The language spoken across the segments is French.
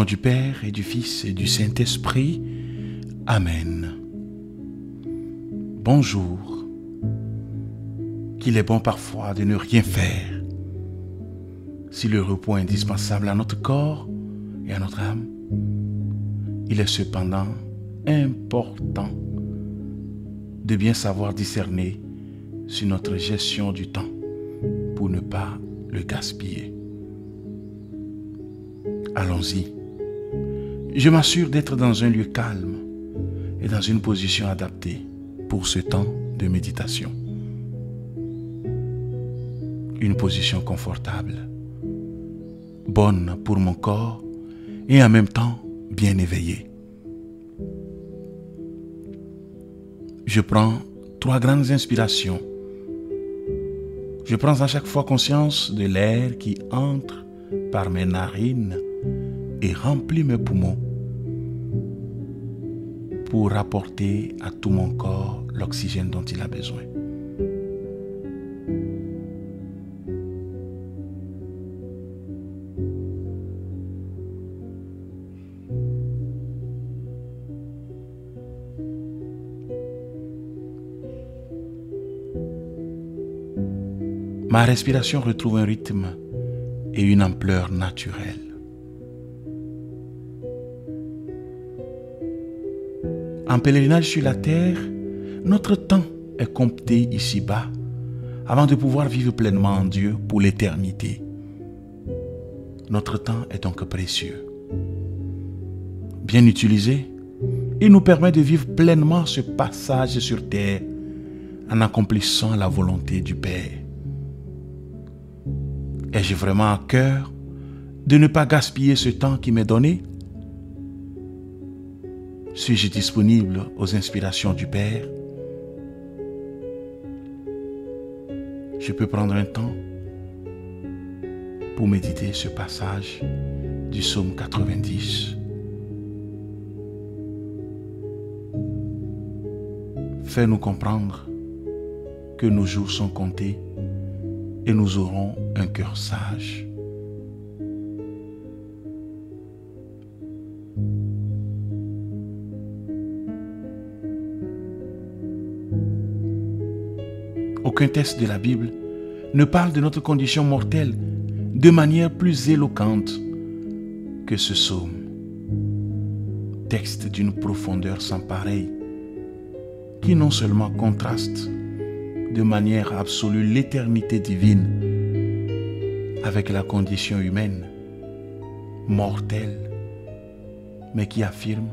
nom du Père et du Fils et du Saint-Esprit. Amen. Bonjour. Qu'il est bon parfois de ne rien faire. Si le repos est indispensable à notre corps et à notre âme, il est cependant important de bien savoir discerner sur notre gestion du temps pour ne pas le gaspiller. Allons-y. Je m'assure d'être dans un lieu calme et dans une position adaptée pour ce temps de méditation. Une position confortable, bonne pour mon corps et en même temps bien éveillée. Je prends 3 grandes inspirations. Je prends à chaque fois conscience de l'air qui entre par mes narines et remplit mes poumons pour apporter à tout mon corps l'oxygène dont il a besoin. Ma respiration retrouve un rythme et une ampleur naturelle. En pèlerinage sur la terre, notre temps est compté ici-bas avant de pouvoir vivre pleinement en Dieu pour l'éternité. Notre temps est donc précieux. Bien utilisé, il nous permet de vivre pleinement ce passage sur terre en accomplissant la volonté du Père. Ai-je vraiment à cœur de ne pas gaspiller ce temps qui m'est donné? Suis-je disponible aux inspirations du Père? Je peux prendre un temps pour méditer ce passage du psaume 90. Fais-nous comprendre que nos jours sont comptés et nous aurons un cœur sage. Aucun texte de la Bible ne parle de notre condition mortelle de manière plus éloquente que ce psaume. Texte d'une profondeur sans pareille, qui non seulement contraste de manière absolue l'éternité divine avec la condition humaine, mortelle, mais qui affirme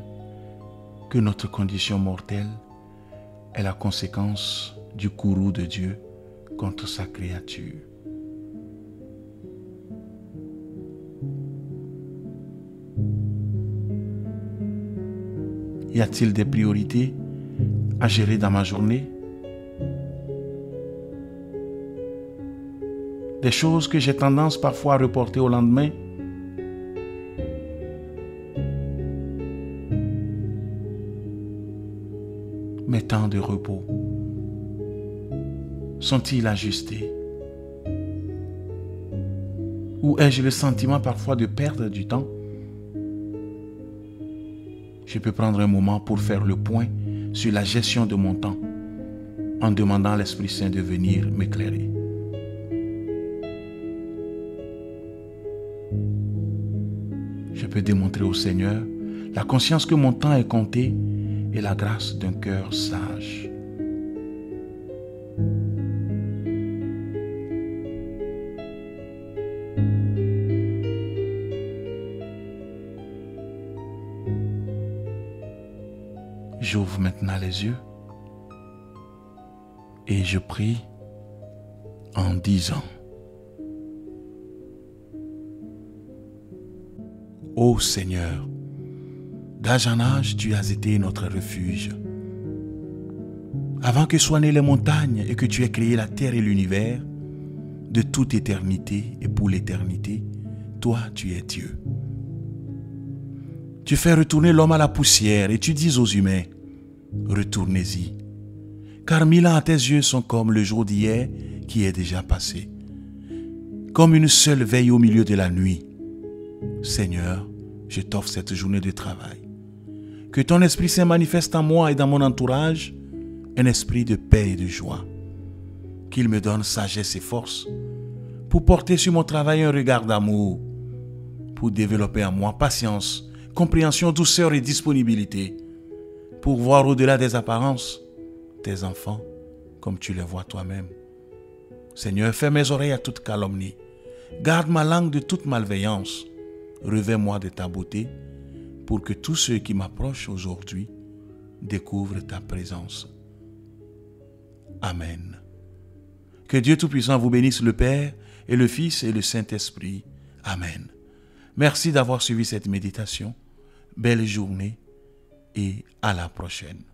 que notre condition mortelle est la conséquence du courroux de Dieu contre sa créature. Y a-t-il des priorités à gérer dans ma journée? Des choses que j'ai tendance parfois à reporter au lendemain? Mes temps de repos sont-ils ajustés? Ou ai-je le sentiment parfois de perdre du temps? Je peux prendre un moment pour faire le point sur la gestion de mon temps en demandant à l'Esprit Saint de venir m'éclairer. Je peux démontrer au Seigneur la conscience que mon temps est compté et la grâce d'un cœur sage. J'ouvre maintenant les yeux et je prie en disant: Ô Seigneur, d'âge en âge, tu as été notre refuge. Avant que soient nées les montagnes et que tu aies créé la terre et l'univers, de toute éternité et pour l'éternité, toi tu es Dieu. Tu fais retourner l'homme à la poussière et tu dis aux humains: retournez-y, car 1000 ans à tes yeux sont comme le jour d'hier qui est déjà passé, comme une seule veille au milieu de la nuit. Seigneur, je t'offre cette journée de travail. Que ton Esprit Saint manifeste en moi et dans mon entourage un esprit de paix et de joie. Qu'il me donne sagesse et force pour porter sur mon travail un regard d'amour, pour développer en moi patience, compréhension, douceur et disponibilité, pour voir au-delà des apparences tes enfants comme tu les vois toi-même. Seigneur, ferme mes oreilles à toute calomnie. Garde ma langue de toute malveillance. Revêt-moi de ta beauté pour que tous ceux qui m'approchent aujourd'hui découvrent ta présence. Amen. Que Dieu Tout-Puissant vous bénisse, le Père et le Fils et le Saint-Esprit. Amen. Merci d'avoir suivi cette méditation. Belle journée et à la prochaine.